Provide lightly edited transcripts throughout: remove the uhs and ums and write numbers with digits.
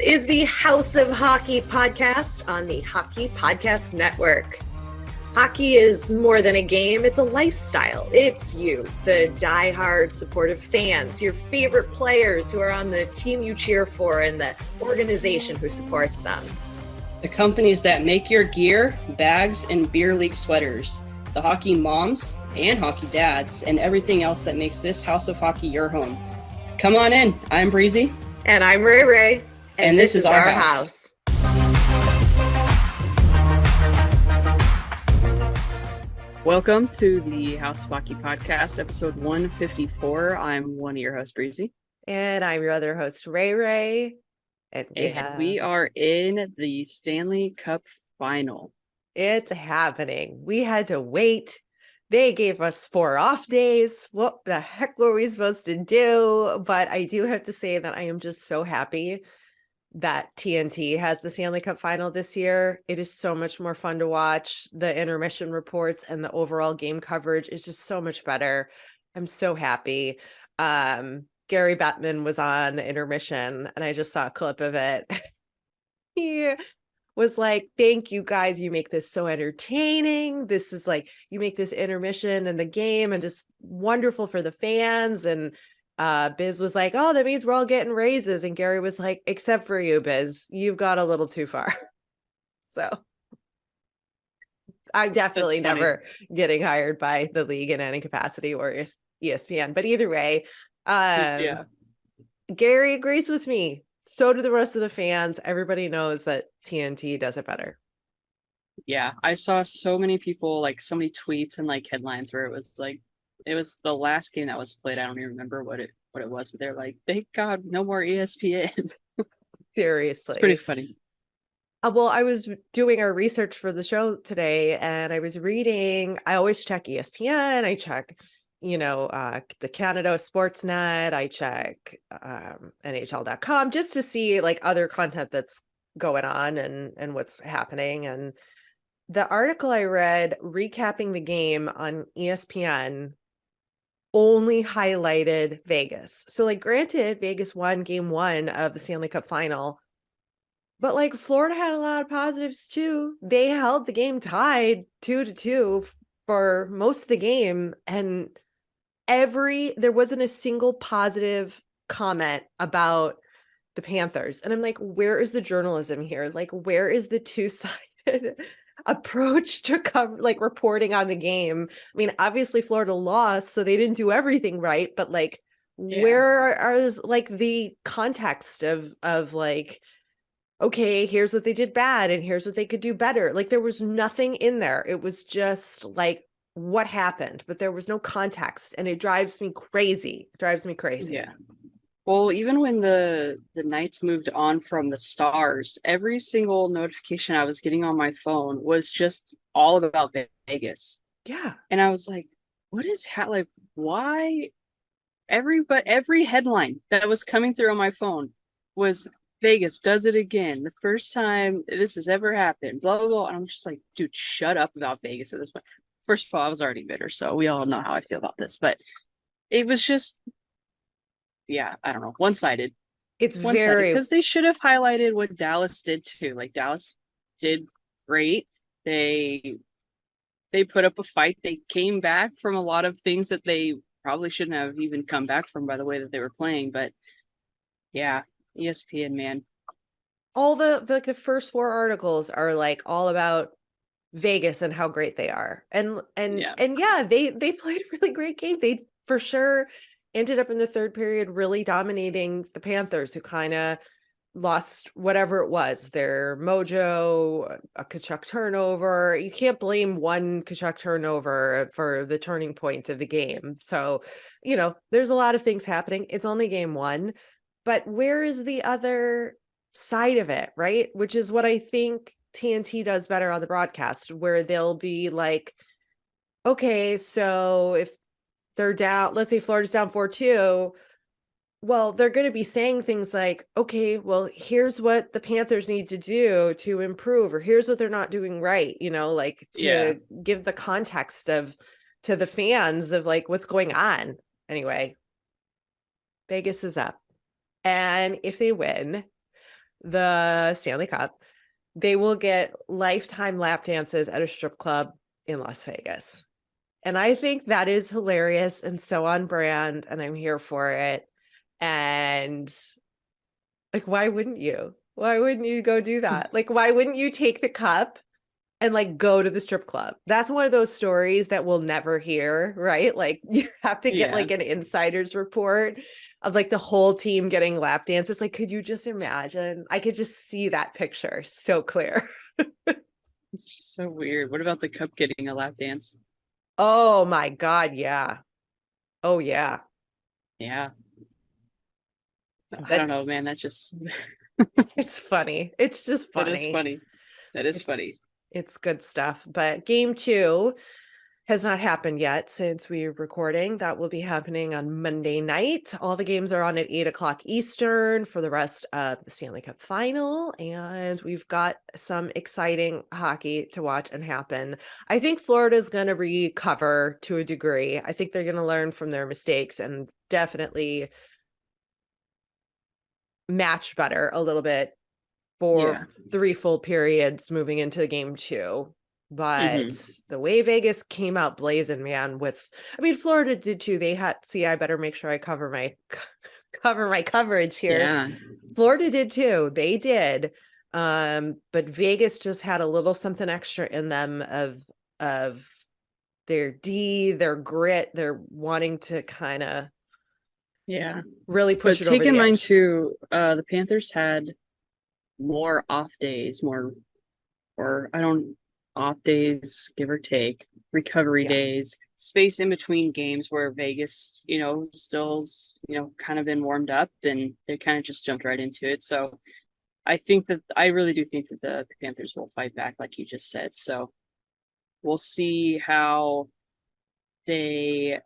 is the House of Hockey podcast on the Hockey Podcast Network. Hockey is more than a game, it's a lifestyle. It's you, the diehard supportive fans, your favorite players who are on the team you cheer for, and the organization who supports them. The companies that make your gear, bags, and beer league sweaters. The hockey moms and hockey dads, and everything else that makes this House of Hockey your home. Come on in. I'm Breezy. And I'm Rae. And this is our house. Welcome to the House of Hockey podcast, episode 154. I'm one of your hosts, Breezy. And I'm your other host, Rae. And we are in the Stanley Cup Final. It's happening. We had to wait. They gave us 4 off days. What the heck were we supposed to do? But I do have to say that I am just so happy that TNT has the Stanley Cup Final this year. It is so much more fun to watch. The intermission reports and the overall game coverage is just so much better. I'm so happy. Gary Bettman was on the intermission, and I just saw a clip of it. He was like, thank you guys. You make this so entertaining. This is like, you make this intermission and the game and just wonderful for the fans. And Biz was like, oh, that means we're all getting raises. And Gary was like, except for you, Biz, you've got a little too far. So I'm definitely never getting hired by the league in any capacity or ESPN. But either way, Gary agrees with me. So do the rest of the fans. Everybody knows that TNT does it better. Yeah, I saw so many people, like so many tweets and like headlines where it was like, it was the last game that was played. I don't even remember what it was, but they're like, thank God, no more ESPN. Seriously. It's pretty funny. Well, I was doing our research for the show today, and I was reading, I always check ESPN, I check, the Canada Sportsnet, I check NHL.com just to see like other content that's going on and what's happening. And the article I read recapping the game on ESPN only highlighted Vegas. So like, granted, Vegas won game 1 of the Stanley Cup Final, but like Florida had a lot of positives too. They held the game tied 2-2 for most of the game, and there wasn't a single positive comment about the Panthers. And I'm like, where is the journalism here? Like, where is the two-sided approach to like reporting on the game? I mean, obviously Florida lost, so they didn't do everything right, but like, where are like the context of like, okay, here's what they did bad and here's what they could do better. Like, there was nothing in there. It was just like, what happened, but there was no context, and it drives me crazy. Yeah. Well, even when the Knights moved on from the Stars, every single notification I was getting on my phone was just all about Vegas. Yeah. And I was like, what is like, why? Every headline that was coming through on my phone was Vegas does it again. The first time this has ever happened, blah, blah, blah. And I'm just like, dude, shut up about Vegas at this point. First of all, I was already bitter, so we all know how I feel about this. But it was just, I don't know, one-sided. It's one-sided, because they should have highlighted what Dallas did too. Like, Dallas did great. They put up a fight. They came back from a lot of things that they probably shouldn't have even come back from by the way that they were playing. But yeah, ESPN, man. All the first 4 articles are like all about Vegas and how great they are. And they played a really great game. They for sure ended up in the third period really dominating the Panthers, who kind of lost whatever it was, their mojo, a Tkachuk turnover. You can't blame one Tkachuk turnover for the turning point of the game. So, there's a lot of things happening. It's only game 1, but where is the other side of it, right? Which is what I think TNT does better on the broadcast, where they'll be like, okay, so if they're down, let's say Florida's down 4-2, well, they're going to be saying things like, okay, well, here's what the Panthers need to do to improve, or here's what they're not doing right, like to give the context to the fans of like what's going on. Anyway, Vegas is up. And if they win, the Stanley Cup, they will get lifetime lap dances at a strip club in Las Vegas. And I think that is hilarious and so on brand, and I'm here for it. And like, why wouldn't you? Why wouldn't you go do that? Like, why wouldn't you take the cup and like go to the strip club? That's one of those stories that we'll never hear, right? Like you have to get Yeah. like an insider's report of like the whole team getting lap dances. Like, could you just imagine? I could just see that picture so clear. It's just so weird. What about the cup getting a lap dance? Oh my God, yeah. Oh yeah. Yeah. I don't know, That's man. That's just it's funny. It's just that is funny. funny. That is funny. It's good stuff. But game 2 has not happened yet since we're recording. That will be happening on Monday night. All the games are on at 8 o'clock Eastern for the rest of the Stanley Cup Final. And we've got some exciting hockey to watch and happen. I think Florida's going to recover to a degree. I think they're going to learn from their mistakes and definitely match better a little bit for Yeah. 3 full periods moving into game 2. But Hmm. the way Vegas came out blazing, man, I mean, Florida did too. I better make sure I cover my coverage here. Yeah. Florida did too. They did. But Vegas just had a little something extra in them of their grit, their wanting to kind of Yeah. really push But it over take in the mind edge. too, the Panthers had more off days, off days, give or take, recovery Yeah. days, space in between games where Vegas, still's, kind of been warmed up and they kind of just jumped right into it. So I really do think that the Panthers will fight back, like you just said. So we'll see how they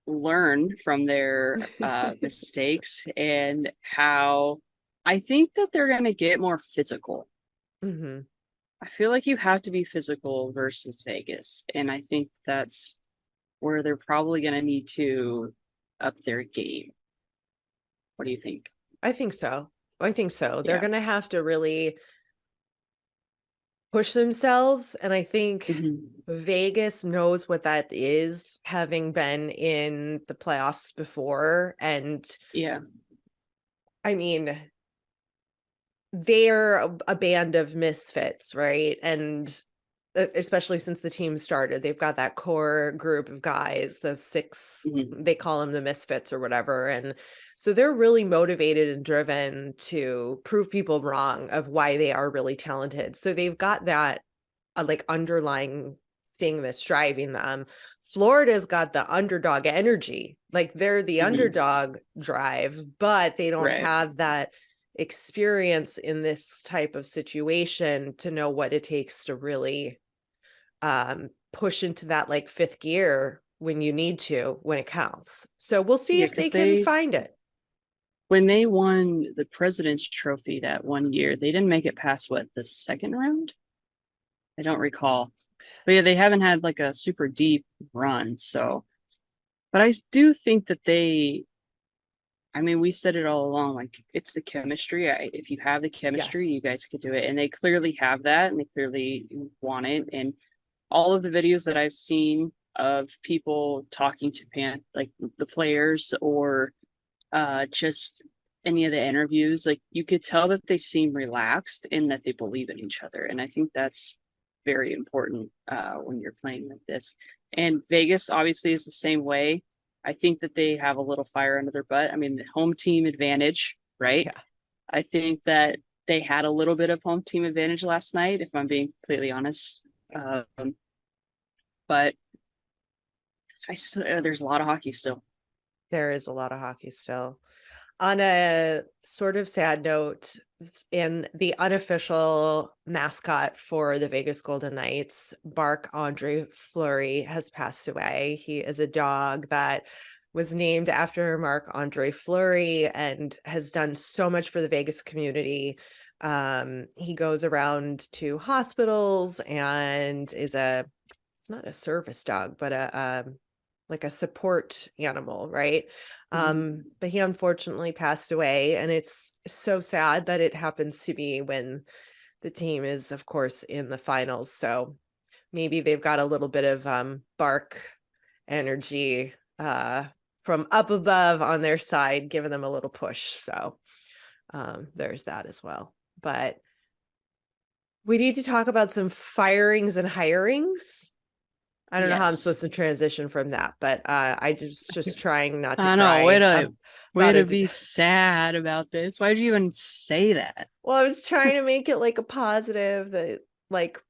learn from their mistakes and how I think that they're going to get more physical. Hmm. I feel like you have to be physical versus Vegas. And I think that's where they're probably going to need to up their game. What do you think? I think so. I think so. They're Yeah. going to have to really push themselves. And I think Hmm. Vegas knows what that is, having been in the playoffs before. And Yeah. I mean, they're a band of misfits, right? And especially since the team started, they've got that core group of guys, those 6, Hmm. they call them the misfits or whatever. And so they're really motivated and driven to prove people wrong of why they are really talented. So they've got that like underlying thing that's driving them. Florida's got the underdog energy. Like they're the Hmm. underdog drive, but they don't Right. have that experience in this type of situation to know what it takes to really push into that like 5th gear when you need to, when it counts. So we'll see Yeah. if they Because can find it. when they won the President's Trophy that one year, they didn't make it past what, the second round? I don't recall. But yeah, they haven't had like a super deep run. So, but I do think that I mean, we said it all along, like it's the chemistry. If you have the chemistry, Yes. you guys could do it. And they clearly have that and they clearly want it. And all of the videos that I've seen of people talking to like the players or just any of the interviews, like you could tell that they seem relaxed and that they believe in each other. And I think that's very important when you're playing like this. And Vegas obviously is the same way. I think that they have a little fire under their butt. I mean, the home team advantage, right? Yeah. I think that they had a little bit of home team advantage last night, if I'm being completely honest. But there's a lot of hockey still. There is a lot of hockey still. On a sort of sad note, in the unofficial mascot for the Vegas Golden Knights, Marc-Andre Fleury, has passed away. He is a dog that was named after Marc-Andre Fleury and has done so much for the Vegas community. He goes around to hospitals and it's not a service dog, but like a support animal, right? But he unfortunately passed away, and it's so sad that it happens to be when the team is, of course, in the finals. So maybe they've got a little bit of bark energy from up above on their side, giving them a little push. So there's that as well. But we need to talk about some firings and hirings. I don't know how I'm Yes. supposed to transition from that, but I just trying not to I cry. know, way to about be it. sad about this. Why did you even say that? Well, I was trying to make it like a positive that like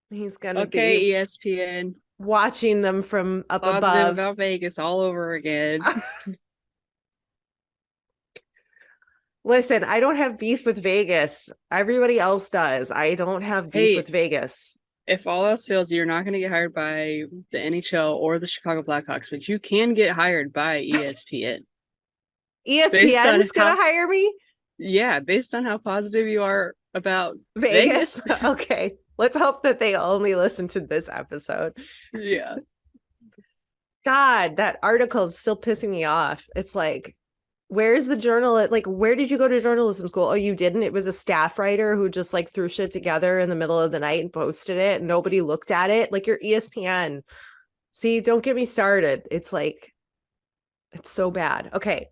he's gonna Okay, be ESPN, watching them from up positive above. about Vegas all over again. Listen, I don't have beef with Vegas. Everybody else does. I don't have beef Hey, with Vegas. if all else fails, you're not going to get hired by the NHL or the Chicago Blackhawks, but you can get hired by ESPN. Based on ESPN's gonna how, hire me? yeah, based on how positive you are about Vegas? Vegas. Okay. Let's hope that they only listen to this episode. Yeah. God, that article is still pissing me off. It's like, where's the journalist? Like, where did you go to journalism school? Oh, you didn't? It was a staff writer who just like threw shit together in the middle of the night and posted it. And nobody looked at it. Like, you're ESPN. See, don't get me started. It's like, it's so bad. Okay.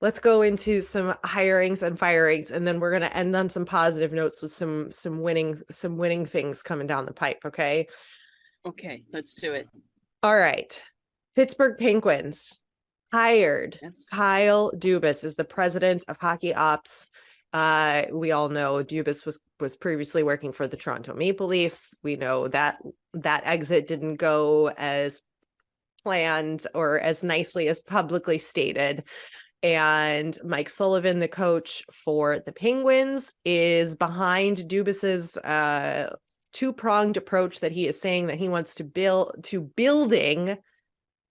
Let's go into some hirings and firings, and then we're going to end on some positive notes with some winning things coming down the pipe. Okay. Okay, let's do it. All right. Pittsburgh Penguins hired Kyle Dubas as the president of hockey ops. We all know Dubas was previously working for the Toronto Maple Leafs. We know that exit didn't go as planned or as nicely as publicly stated. And Mike Sullivan, the coach for the Penguins, is behind Dubas's two-pronged approach that he is saying that he wants to building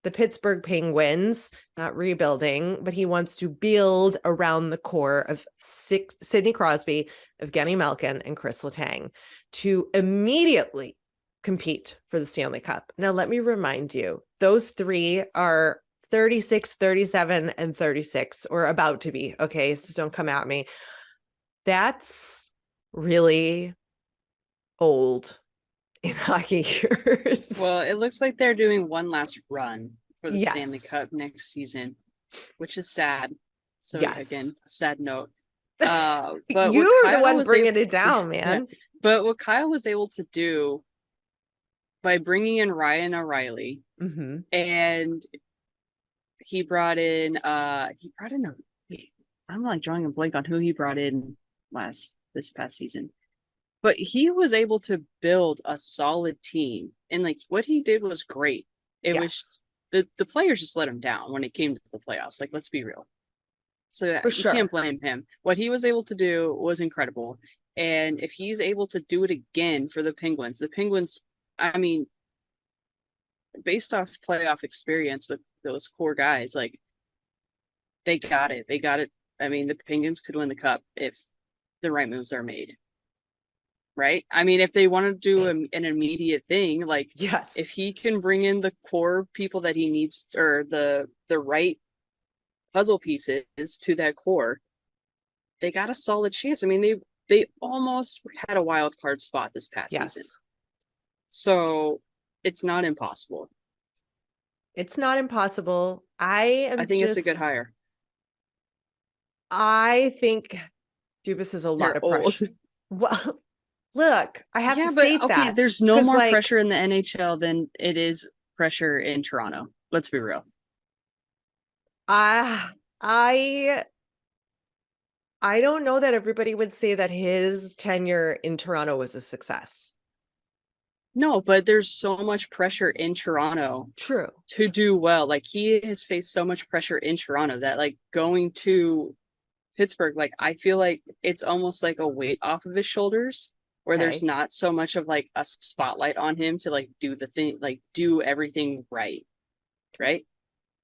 the Pittsburgh Penguins, not rebuilding, but he wants to build around the core of Sidney Crosby, Evgeny Malkin, and Chris Letang to immediately compete for the Stanley Cup. Now, let me remind you, those three are 36, 37, and 36, or about to be. Okay, so don't come at me. That's really old in hockey years. Well, it looks like they're doing one last run for the Yes. Stanley Cup next season, which is sad. So Yes. again, sad note. But But you're the one bringing it down, man. Yeah, but what Kyle was able to do by bringing in Ryan O'Reilly, and he brought in I'm like drawing a blank on who he brought in this past season. But he was able to build a solid team. And like what he did was great. It was the players just let him down when it came to the playoffs. Like, let's be real. So you can't blame him. What he was able to do was incredible. And if he's able to do it again for the Penguins, I mean, based off playoff experience with those core guys, like they got it. They got it. I mean, the Penguins could win the cup if the right moves are made. Right? I mean, if they want to do an immediate thing, like if he can bring in the core people that he needs, or the right puzzle pieces to that core, they got a solid chance. I mean, they almost had a wild card spot this past season. So it's not impossible. It's not impossible. I think it's a good hire. I think Dubas is a lot of pressure. Well, look, I have to say that. There's no more pressure in the NHL than it is pressure in Toronto. Let's be real. I don't know that everybody would say that his tenure in Toronto was a success. No, but there's so much pressure in Toronto. True. To do well. Like, he has faced so much pressure in Toronto that, like, going to Pittsburgh, like, I feel like it's almost like a weight off of his shoulders, where there's not so much of like a spotlight on him to like do the thing, like do everything right.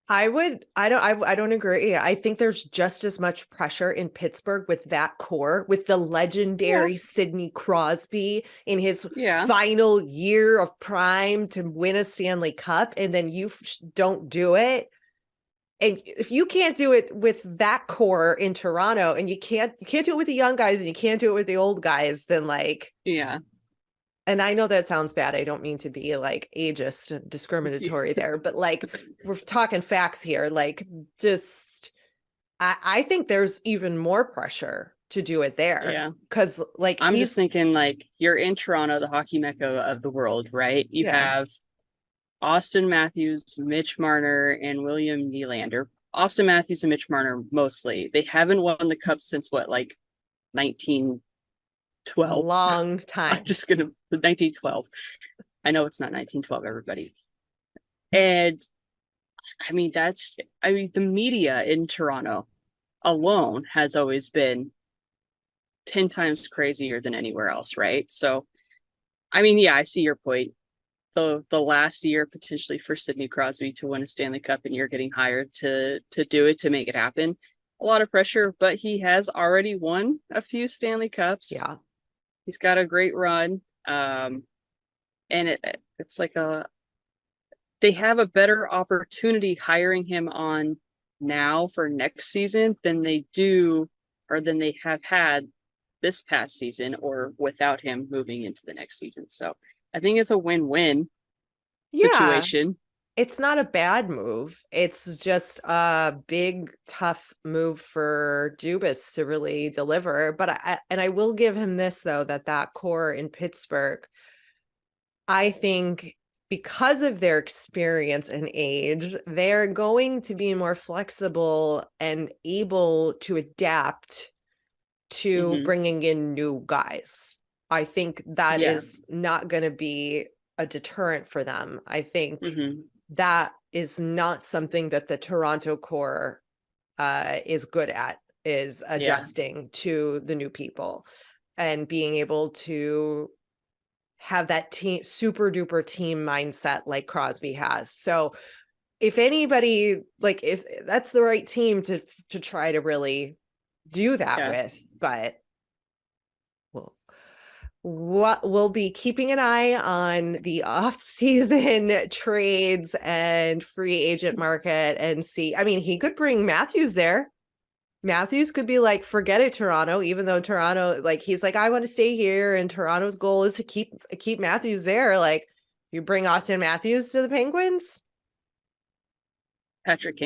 I don't agree. I think there's just as much pressure in Pittsburgh with that core, with the legendary Sidney Crosby in his final year of prime to win a Stanley Cup, and then you don't do it. And if you can't do it with that core in Toronto, and you can't do it with the young guys, and you can't do it with the old guys, then like, Yeah. and I know that sounds bad. I don't mean to be like ageist and discriminatory there, but like we're talking facts here. Like just, I think there's even more pressure to do it there. Yeah. Because like I'm just thinking like you're in Toronto, the hockey mecca of the world, right? You have Austin Matthews, Mitch Marner, and William Nylander. Austin Matthews and Mitch Marner mostly. They haven't won the cup since what, like 1912? a long time. I'm just gonna 1912. I know it's not 1912, everybody. And I mean the media in Toronto alone has always been 10 times crazier than anywhere else, right? So I mean, yeah, I see your point. The last year potentially for Sidney Crosby to win a Stanley Cup, and you're getting hired to do it, to make it happen. A lot of pressure, but he has already won a few Stanley Cups. Yeah. He's got a great run. And it's like they have a better opportunity hiring him on now for next season than they have had this past season, or without him moving into the next season. So I think it's a win-win situation. It's not a bad move. It's just a big, tough move for Dubas to really deliver. But I will give him this, though, that core in Pittsburgh, I think because of their experience and age, they're going to be more flexible and able to adapt to bringing in new guys. I think that is not going to be a deterrent for them. I think that is not something that the Toronto core is good at, is adjusting to the new people and being able to have that team, super duper team mindset like Crosby has. So if anybody, like if that's the right team to try to really do that with, but we'll be keeping an eye on the off-season trades and free agent market and see. I mean, he could bring Matthews there. Matthews could be like, forget it, Toronto, even though Toronto, like, he's like, I want to stay here, and Toronto's goal is to keep Matthews there. Like, you bring Austin Matthews to the Penguins. Patrick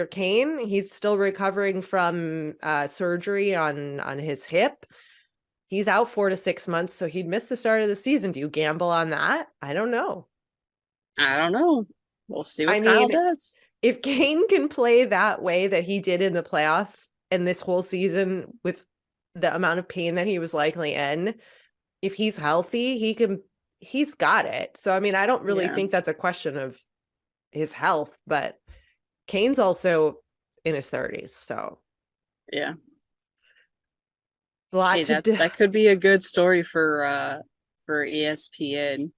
Kane, he's still recovering from surgery on his hip. He's out 4 to 6 months, so he'd miss the start of the season. Do you gamble on that? I don't know. We'll see what Kyle does. If Kane can play that way that he did in the playoffs and this whole season with the amount of pain that he was likely in, if he's healthy, he's got it. So, I mean, I don't really think that's a question of his health, but Kane's also in his 30s. So, yeah. That could be a good story for ESPN.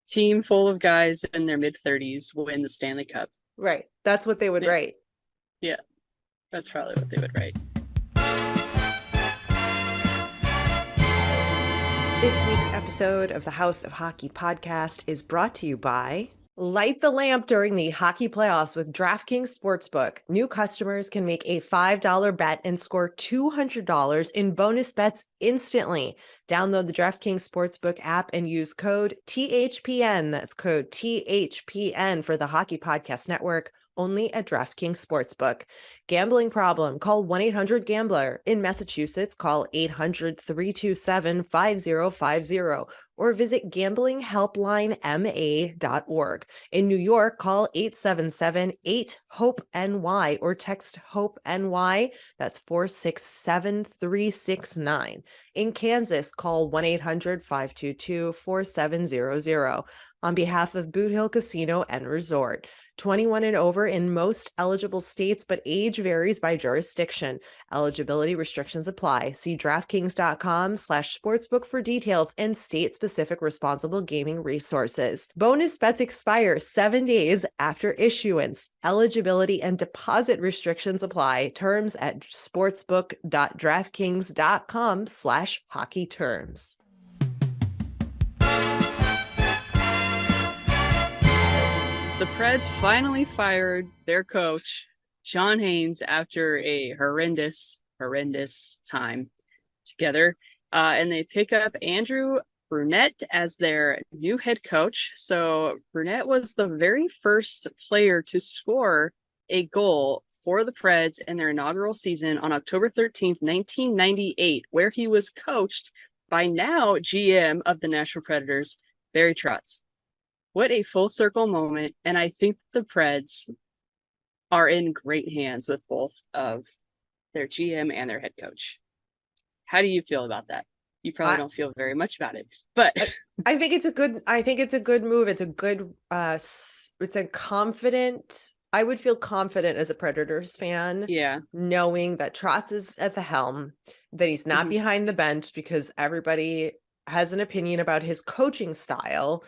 Team full of guys in their mid-30s win the Stanley Cup. Right. That's what they would write. Yeah. That's probably what they would write. This week's episode of the House of Hockey podcast is brought to you by Light the lamp during the hockey playoffs with DraftKings Sportsbook. New customers can make a $5 bet and score $200 in bonus bets instantly. Download the DraftKings Sportsbook app and use code THPN. That's code THPN for the Hockey Podcast Network, only at DraftKings Sportsbook. Gambling problem? Call 1-800-GAMBLER. In Massachusetts, call 800-327-5050 or visit gamblinghelplinema.org. In New York, call 877-8-HOPE-NY or text HOPE-NY. That's 467-369. In Kansas, call 1-800-522-4700. On behalf of Boot Hill Casino and Resort, 21 and over in most eligible states, but age varies by jurisdiction. Eligibility restrictions apply. See DraftKings.com/sportsbook for details and state-specific responsible gaming resources. Bonus bets expire 7 days after issuance. Eligibility and deposit restrictions apply. Terms at sportsbook.draftkings.com/hockey terms. the Preds finally fired their coach, John Haynes, after a horrendous time together. And they pick up Andrew Brunette as their new head coach. So Brunette was the very first player to score a goal for the Preds in their inaugural season on October 13th, 1998, where he was coached by now GM of the Nashville Predators, Barry Trotz. What a full circle moment. And I think the Preds are in great hands with both of their GM and their head coach. How do you feel about that? You probably don't feel very much about it, but I think it's a good move. It's a good it's a confident, I would feel confident as a Predators fan, yeah, knowing that Trotz is at the helm, that he's not behind the bench, because everybody has an opinion about his coaching style.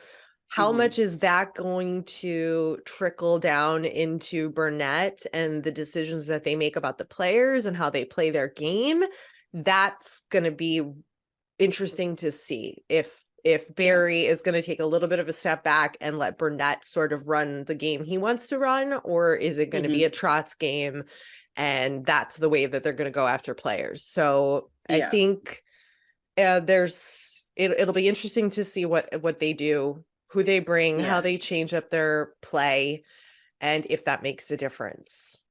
How much is that going to trickle down into Burnett and the decisions that they make about the players and how they play their game? That's going to be interesting to see if Barry is going to take a little bit of a step back and let Burnett sort of run the game he wants to run, or is it going to be a Trotz game and that's the way that they're going to go after players. So I think it'll be interesting to see what they do, who they bring, how they change up their play, and if that makes a difference.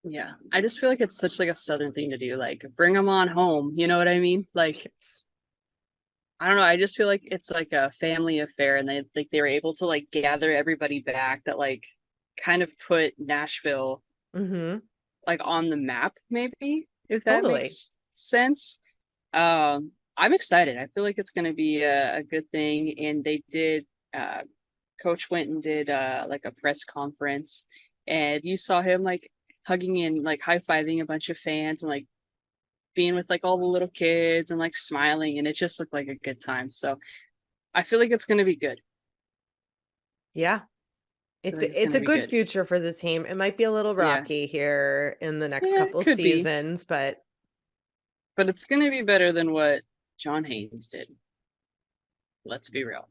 Yeah, I just feel like it's such like a Southern thing to do, like bring them on home. You know what I mean? Like, I don't know. I just feel like it's like a family affair, and they were able to like gather everybody back that like kind of put Nashville like on the map, maybe, if that makes sense. I'm excited. I feel like it's going to be a good thing, and they did. Coach went and did like a press conference, and you saw him like hugging and like high-fiving a bunch of fans and like being with like all the little kids and like smiling, and it just looked like a good time. So I feel like it's going to be good. Yeah. It's a good future for the team. It might be a little rocky here in the next couple seasons, but it's going to be better than what John Haynes did. Let's be real.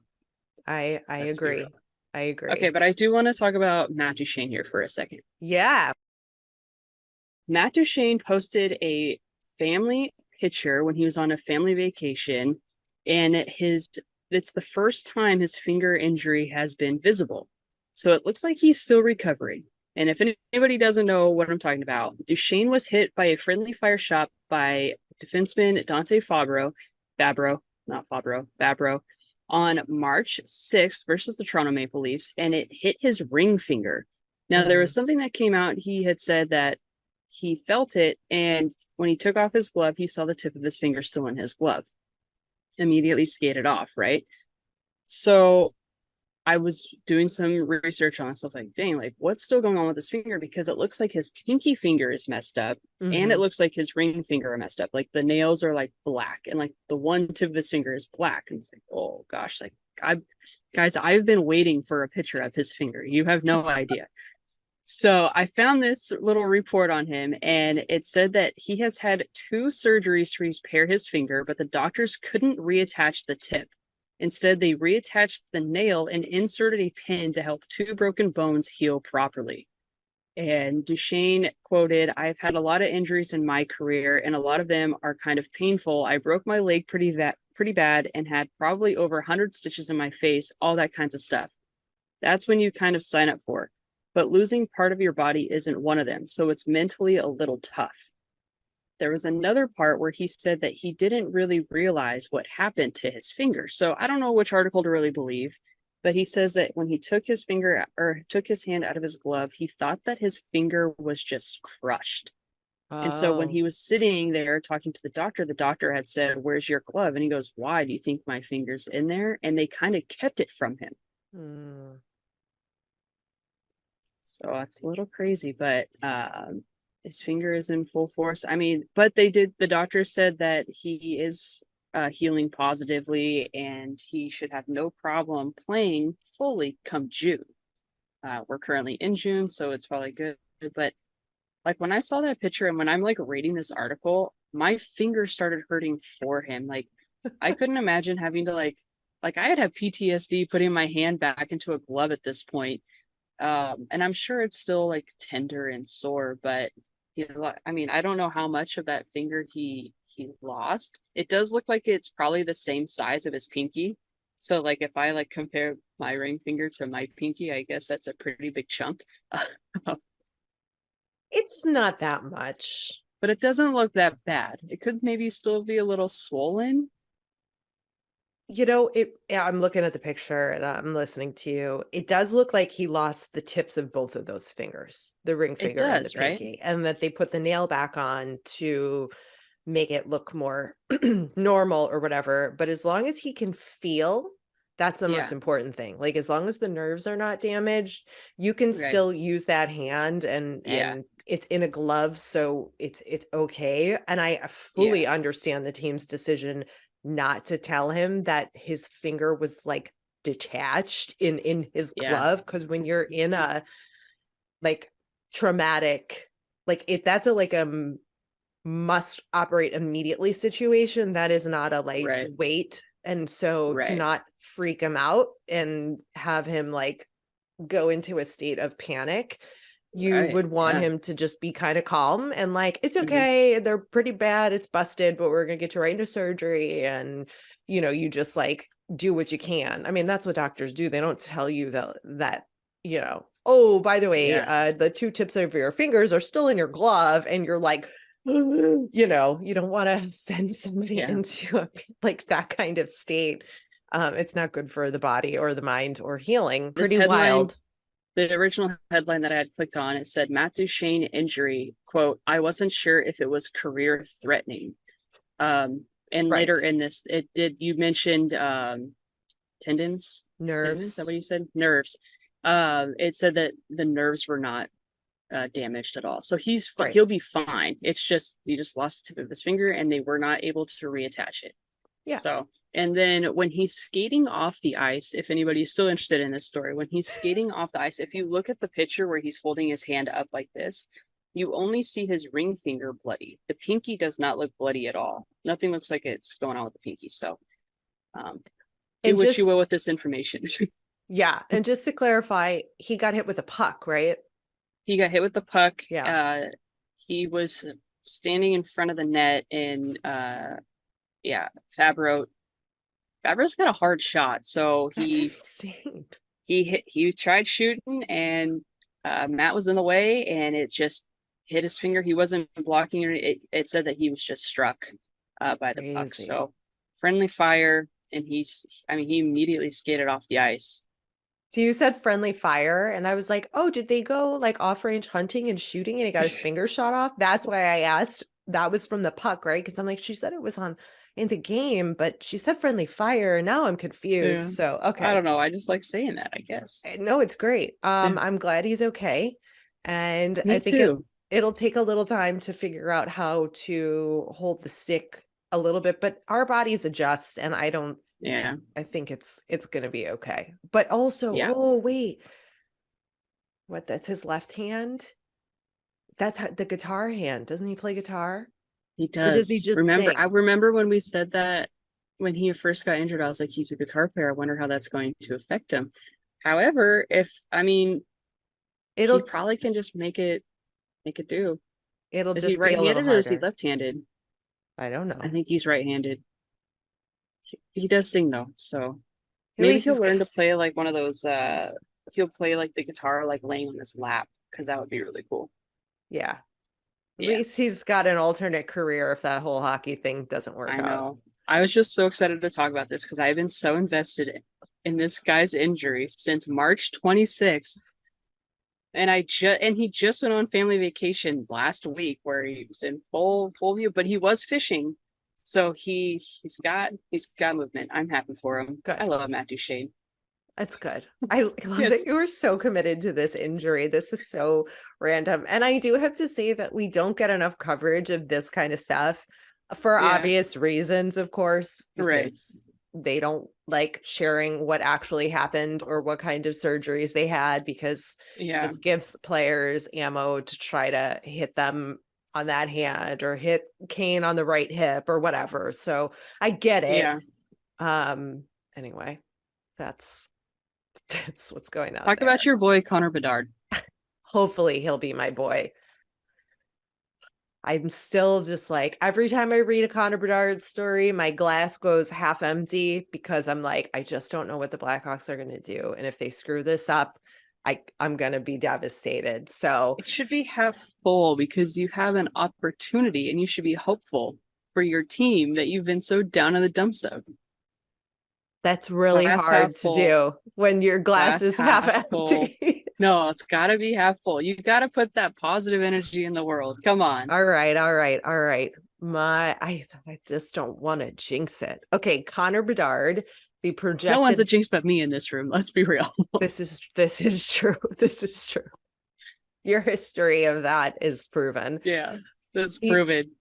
I agree. I agree. Okay, but I do want to talk about Matt Duchene here for a second. Yeah. Matt Duchene posted a family picture when he was on a family vacation, and it's the first time his finger injury has been visible. So it looks like he's still recovering. And if anybody doesn't know what I'm talking about, Duchene was hit by a friendly fire shot by defenseman Dante Babro, on March 6th versus the Toronto Maple Leafs, and it hit his ring finger. Now, there was something that came out. He had said that he felt it, and when he took off his glove, he saw the tip of his finger still in his glove. Immediately skated off, right? So I was doing some research on this. I was like, dang, like what's still going on with his finger? Because it looks like his pinky finger is messed up, and it looks like his ring finger are messed up. Like the nails are like black, and like the one tip of his finger is black. And it's like, oh gosh, like I've been waiting for a picture of his finger. You have no idea. So I found this little report on him, and it said that he has had 2 surgeries to repair his finger, but the doctors couldn't reattach the tip. Instead, they reattached the nail and inserted a pin to help 2 broken bones heal properly. And Duchene quoted, "I've had a lot of injuries in my career, and a lot of them are kind of painful. I broke my leg pretty bad and had probably over 100 stitches in my face, all that kinds of stuff. That's when you kind of sign up for. But losing part of your body isn't one of them, so it's mentally a little tough." There was another part where he said that he didn't really realize what happened to his finger. So I don't know which article to really believe, but he says that when he took his hand out of his glove, he thought that his finger was just crushed. And so when he was sitting there talking to the doctor had said, "Where's your glove?" And he goes, "Why? Do you think my finger's in there?" And they kind of kept it from him. So that's a little crazy, but his finger is in full force. I mean, but the doctor said that he is healing positively, and he should have no problem playing fully come June. We're currently in June, so it's probably good. But like when I saw that picture and when I'm like reading this article, my finger started hurting for him. Like I couldn't imagine having to like I'd have PTSD putting my hand back into a glove at this point. And I'm sure it's still like tender and sore, but I mean, I don't know how much of that finger he lost. It does look like it's probably the same size of his pinky. So like if I like compare my ring finger to my pinky, I guess that's a pretty big chunk. It's not that much. But it doesn't look that bad. It could maybe still be a little swollen. I'm looking at the picture and I'm listening to you. It does look like he lost the tips of both of those fingers, the ring It finger and the does, right? pinky, and that they put the nail back on to make it look more normal or whatever. But as long as he can feel, that's the most Yeah, important thing. Like as long as the nerves are not damaged, you can right. still use that hand Yeah, and it's in a glove, so it's okay. And I yeah, fully understand the team's decision not to tell him that his finger was like detached in his yeah, glove, because when you're in a like traumatic, like if that's a like a must operate immediately situation, that is not a like right, wait. And so to right, not freak him out and have him like go into a state of panic, you right. would want Yeah. him to just be kind of calm and like, it's Hmm. okay, they're pretty bad, it's busted, but we're gonna get you right into surgery. And you just like do what you can. I mean, that's what doctors do. They don't tell you that oh, by the way, Yeah, the two tips of your fingers are still in your glove, and you're like, you don't want to send somebody yeah. into like that kind of state. It's not good for the body or the mind or healing. This Pretty headline, wild. the original headline that I had clicked on, it said Matt Duchene injury, quote, I wasn't sure if it was career threatening. And later Right. in this, it did, you mentioned tendons. Tendons, is that Nerves. what you said? Nerves. It said that the nerves were not damaged at all. So Right. he'll be fine. It's just he just lost the tip of his finger and they were not able to reattach it. Yeah. So, and then when he's skating off the ice, if anybody's still interested in this story, when he's skating off the ice, if you look at the picture where he's holding his hand up like this, you only see his ring finger bloody. The pinky does not look bloody at all. Nothing looks like it's going on with the pinky. So, um, do And what you will just, with this information. yeah. And just to clarify, he got hit with a puck, right? He got hit with the puck. Yeah. He was standing in front of the net, and yeah, Fabro's got a hard shot, so That's insane. he tried shooting, and Matt was in the way, and it just hit his finger. He wasn't blocking it. It said that he was just struck by the puck. Crazy. So friendly fire, and I mean, he immediately skated off the ice. So you said friendly fire, and I was like, oh, did they go like off-range hunting and shooting and he got his finger shot off? That's why I asked. That was from the puck, right? Because I'm like, she said it was on in the game, but she said friendly fire. Now I'm confused. Yeah, So I okay. don't know. I just like saying that, I guess. No, it's great. Yeah, I'm glad he's okay. And I me think too. it'll take a little time to figure out how to hold the stick a little bit, but our bodies adjust, and Yeah, I think it's gonna be okay. But also, yeah. oh wait, what, that's his left hand? That's the guitar hand. Doesn't he play guitar? He Or does he does. just I sing? remember when we said that when he first got injured, I was like, he's a guitar player. I wonder how that's going to affect him. However, if I mean, he It'll probably can just make it do. it'll Is he just be a little right-handed or is he harder. left-handed? I don't I know. think he's right-handed. He does sing though, so At maybe least he'll he's learn to play like one of those he'll play like the guitar like laying on his lap because that would be really cool. yeah. At Yeah, least he's got an alternate career if that whole hockey thing doesn't work I out. know. I was just so excited to talk about this because I've been so invested in this guy's injury since March 26th. And he just went on family vacation last week where he was in full view, but he was fishing. So he's got movement. I'm happy for him. I Good. love Matt Duchene. That's good. I love that Yes. you were so committed to this injury. This is so random. And I do have to say that we don't get enough coverage of this kind of stuff for Yeah. obvious reasons, of course, Right. because they don't like sharing what actually happened or what kind of surgeries they had, because it Yeah. just gives players ammo to try to hit them on that hand or hit Kane on the right hip or whatever. So I get it. Yeah. Um, anyway, that's That's what's going on. Talk there. about your boy, Connor Bedard. Hopefully he'll be my boy. I'm still just like, every time I read a Connor Bedard story, my glass goes half empty because I'm like, I just don't know what the Blackhawks are going to do. And if they screw this up, I'm going to be devastated. So it should be half full because you have an opportunity and you should be hopeful for your team that you've been so down in the dumps of. that's really Glass hard half to full. do when your glass Glass is half half full. empty. No, it's got to be half full. You got to put that positive energy in the world. Come on. All right. I just don't want to jinx it. Okay, Connor Bedard, the projected. No one's a jinx but me in this room. Let's be real. This is true. This is true. Your history of that is proven. Yeah, this is proven.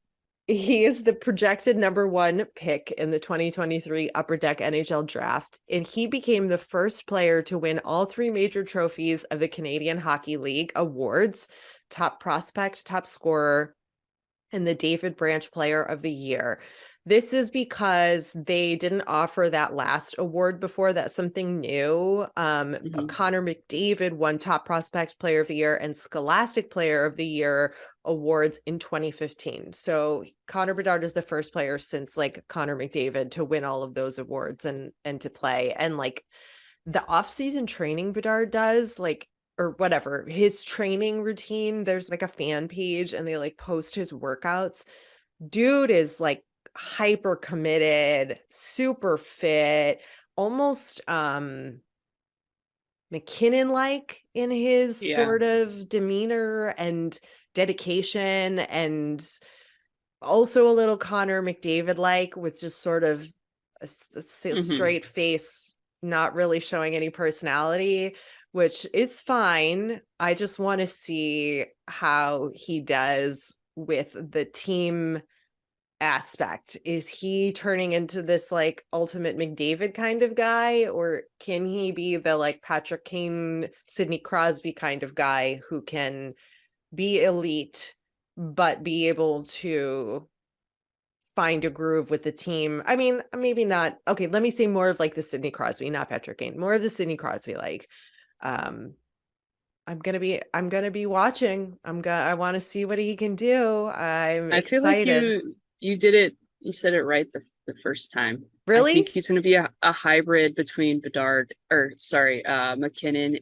He is the projected number 1 pick in the 2023 Upper Deck NHL draft, and he became the first player to win all 3 major trophies of the Canadian Hockey League awards: top prospect, top scorer, and the David Branch Player of the Year. This is because they didn't offer that last award before. That's something new. Connor McDavid won Top Prospect Player of the Year and Scholastic Player of the Year awards in 2015. So Connor Bedard is the first player since like Connor McDavid to win all of those awards and to play. And like the off-season training Bedard does, like, or whatever, his training routine, there's like a fan page and they like post his workouts. Dude is like hyper committed, super fit, almost McKinnon like in his sort of demeanor and dedication, and also a little Connor McDavid like with just sort of a straight face, not really showing any personality, which is fine. I just want to see how he does with the team aspect. Is he turning into this like ultimate McDavid kind of guy, or can he be the like Patrick Kane, Sidney Crosby kind of guy who can be elite but be able to find a groove with the team? I mean, maybe not. Okay, let me say more of like the Sidney Crosby, not Patrick Kane, more of the Sidney Crosby. Like, I'm gonna be watching. I want to see what he can do. I'm excited. Feel like you did it. You said it right the first time. Really? I think he's going to be a hybrid between McKinnon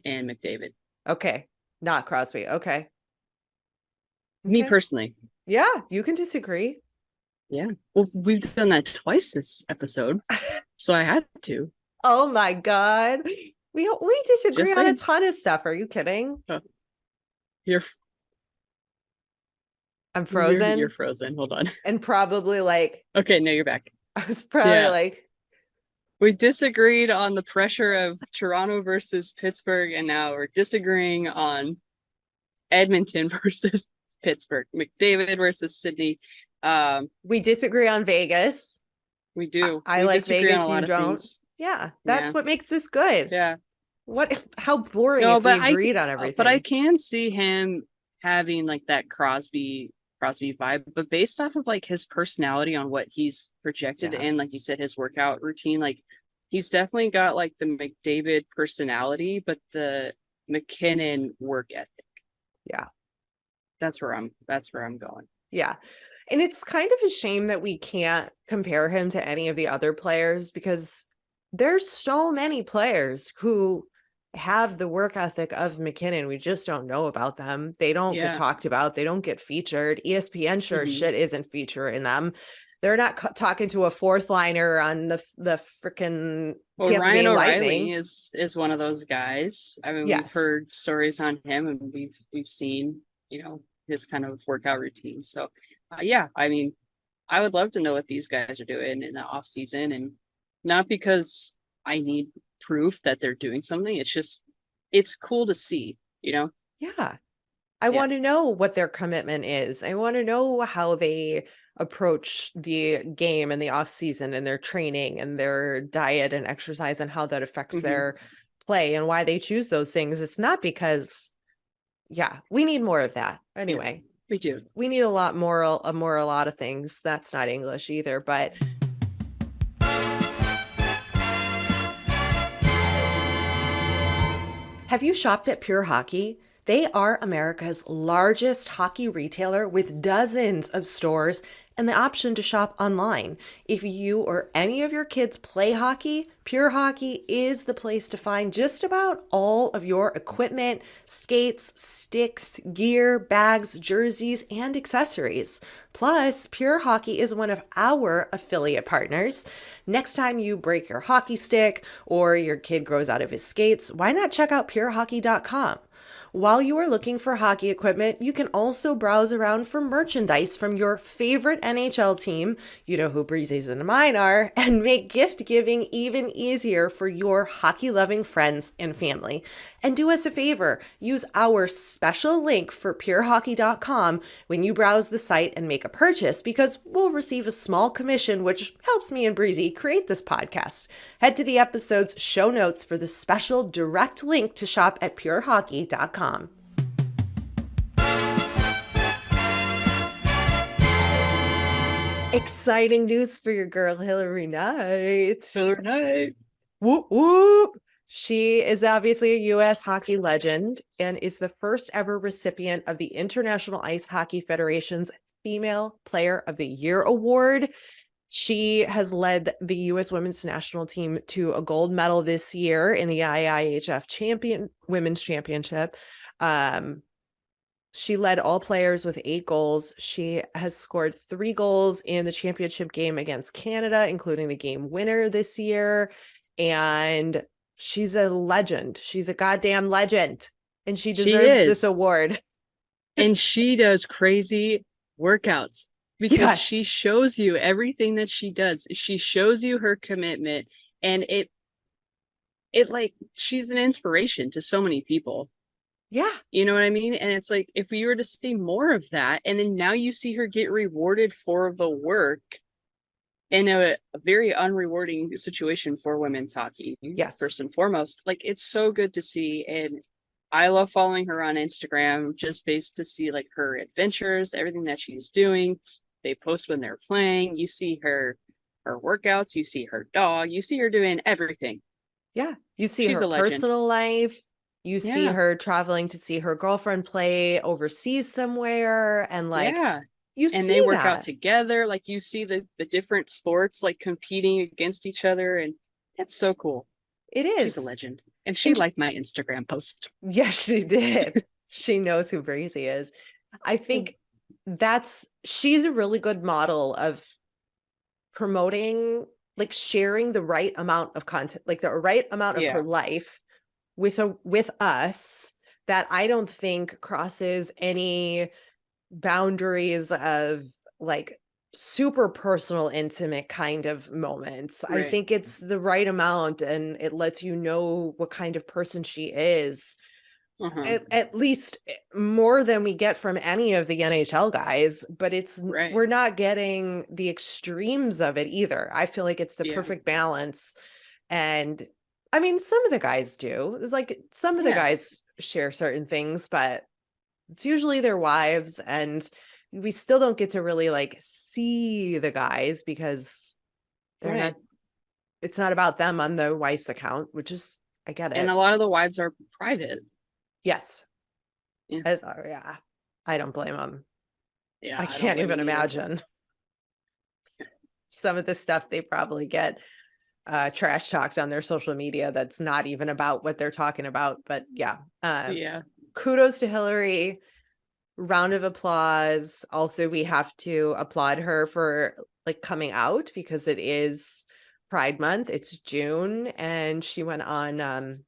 and McDavid. Okay, not Crosby. Okay. Me personally. Yeah, you can disagree. Yeah. Well, we've done that twice this episode, so I had to. Oh my God. We disagree on a ton of stuff. Are you kidding? I'm frozen. You're frozen. Hold on. And probably like. Okay, now you're back. I was probably like. We disagreed on the pressure of Toronto versus Pittsburgh, and now we're disagreeing on Edmonton versus Pittsburgh, McDavid versus Sydney. We disagree on Vegas. We do. I like Vegas. You don't. Yeah, that's what makes this good. Yeah. How boring if we agreed on everything. But I can see him having like that Crosby vibe, but based off of like his personality on what he's projected and like you said, his workout routine, like he's definitely got like the McDavid personality, but the McKinnon work ethic. Yeah. That's where I'm going. Yeah. And it's kind of a shame that we can't compare him to any of the other players, because there's so many players who have the work ethic of McKinnon. We just don't know about them. They don't get talked about. They don't get featured. ESPN sure shit isn't featuring them. They're not talking to a fourth liner on the freaking Ryan O'Reilly is one of those guys. I mean, we've heard stories on him, and we've seen, his kind of workout routine. So I mean, I would love to know what these guys are doing in the off season, and not because I need proof that they're doing something. It's just, it's cool to see, Yeah. I want to know what their commitment is. I want to know how they approach the game and the off season and their training and their diet and exercise, and how that affects their play and why they choose those things. It's not because, we need more of that. Anyway, we do. We need a lot more a lot of things. That's not English either, but Have you shopped at Pure Hockey? They are America's largest hockey retailer with dozens of stores and the option to shop online. If you or any of your kids play hockey, Pure Hockey is the place to find just about all of your equipment, skates, sticks, gear, bags, jerseys, and accessories. Plus, Pure Hockey is one of our affiliate partners. Next time you break your hockey stick or your kid grows out of his skates, why not check out purehockey.com? While you are looking for hockey equipment, you can also browse around for merchandise from your favorite NHL team, you know who Breezy's and mine are, and make gift giving even easier for your hockey-loving friends and family. And do us a favor, use our special link for purehockey.com when you browse the site and make a purchase, because we'll receive a small commission, which helps me and Breezy create this podcast. Head to the episode's show notes for the special direct link to shop at purehockey.com. Exciting news for your girl, Hilary Knight. Hilary Knight. Whoop, whoop. She is obviously a U.S. hockey legend and is the first ever recipient of the International Ice Hockey Federation's Female Player of the Year Award. She has led the U.S. women's national team to a gold medal this year in the IIHF Women's Championship. She led all players with 8 goals. She has scored 3 goals in the championship game against Canada, including the game winner this year. And she's a legend. She's a goddamn legend. And she deserves this award. And she does crazy workouts because she shows you everything that she does. She shows you her commitment, and it like, she's an inspiration to so many people. Yeah. You know what I mean? And it's like, if we were to see more of that, and then now you see her get rewarded for the work in a very unrewarding situation for women's hockey. Yes. First and foremost, like, it's so good to see. And I love following her on Instagram just based to see like her adventures, everything that she's doing. They post when they're playing. You see her workouts, you see her dog, you see her doing everything. Yeah. You see her personal life. You see her traveling to see her girlfriend play overseas somewhere, and like, they work out together. Like, you see the different sports like competing against each other, and it's so cool. It is. She's a legend, and she liked my Instagram post. Yes, she did. She knows who Breezy is. I think she's a really good model of promoting, like, sharing the right amount of content, like the right amount of her life with us, that I don't think crosses any boundaries of like super personal, intimate kind of moments. Right. I think it's the right amount, and it lets you know what kind of person she is. At least more than we get from any of the NHL guys, but we're not getting the extremes of it either. I feel like it's the perfect balance. And I mean, some of the guys do. It's like some of the guys share certain things, but it's usually their wives, and we still don't get to really like see the guys because they're not, it's not about them on the wife's account, which is, I get it. And a lot of the wives are private. Yes. Yeah. I don't blame them. Yeah. I can't even imagine some of the stuff they probably get trash talked on their social media that's not even about what they're talking about. But kudos to Hilary. Round of applause. Also, we have to applaud her for like coming out, because it is Pride Month. It's June, and she went on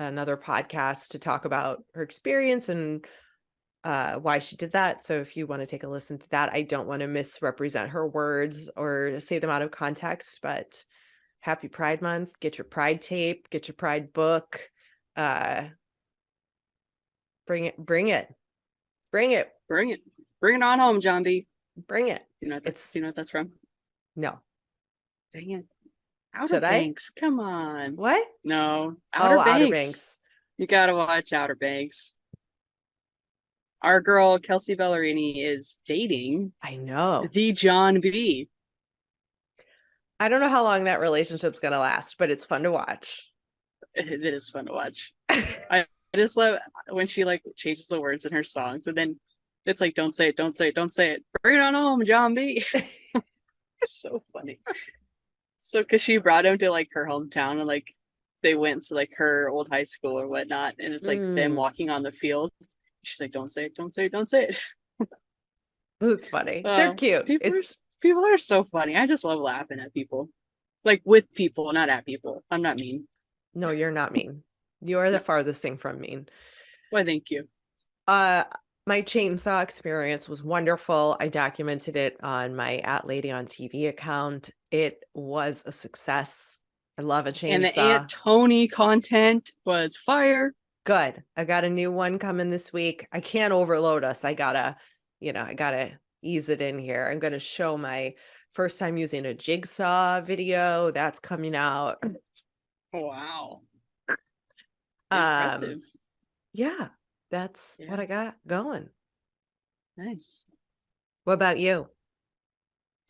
another podcast to talk about her experience and why she did that. So if you want to take a listen to that, I don't want to misrepresent her words or say them out of context, but happy Pride Month. Get your Pride tape, get your Pride book. Bring it. Bring it on home, John B. Bring it. Do you know what that's from? No. Dang it. Outer Banks. Come on. What? No. Outer Banks. You gotta watch Outer Banks. Our girl Kelsey Ballerini is dating. I know. The John B. I don't know how long that relationship's gonna last, but it's fun to watch. It is fun to watch. I just love when she like changes the words in her songs, and then it's like, don't say it, don't say it, don't say it. Bring it on home, John B. So funny. So, because she brought him to like her hometown, and like they went to like her old high school or whatnot, and it's like them Mm, walking on the field. She's like, don't say it, don't say it, don't say it. it's funny. They're cute. People are It's people are so funny. I just love laughing at people, like with people, not at people. I'm not mean. no, you're not mean. You're the No. farthest thing from mean. Why? Thank you. Uh, my chainsaw experience was wonderful. I documented it on my @Lady on TV account. It was a success. I love a And the Aunt chainsaw. Tony content was fire. Good. I got a new one coming this week. I can't overload us. I gotta ease it in here. I'm gonna show my first time using a jigsaw video. That's coming out. Wow. Um, Impressive. yeah, that's Yeah. what I got going. Nice. What about you?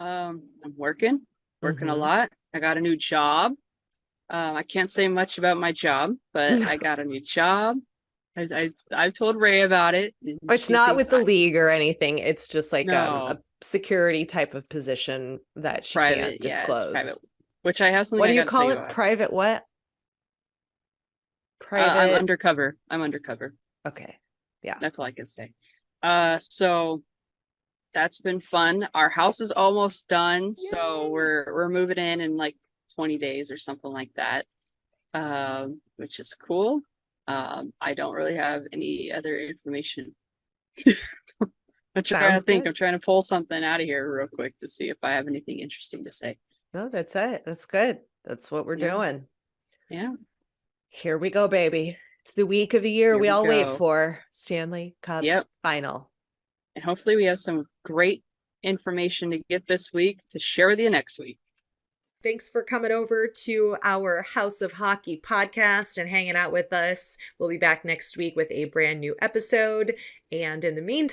I'm working a Mhm. lot. I got a new job. I can't say much about my job, but I got a new job. I've told Ray about it, and It's she not thinks with the league or anything. It's just like a no, security type of position that she can't private. Yeah, it's private. disclose. Which I have something What I do you got to tell call you it? about. Private what? I'm Private. undercover. I'm undercover. Okay. Yeah. That's all I can say. So that's been fun. Our house is almost done, so Yay. we're moving in like 20 days or something like that. Which is cool. I don't really have any other information. I'm trying Sounds to think. good. I'm trying to pull something out of here real quick to see if I have anything interesting to say. No, that's it. That's good. That's what we're Yeah, doing. yeah. Here we go, baby. It's the week of the year Here we we all wait go. for. Stanley Cup Yep. Final. And hopefully we have some great information to get this week to share with you next week. Thanks for coming over to our House of Hockey podcast and hanging out with us. We'll be back next week with a brand new episode. And in the meantime,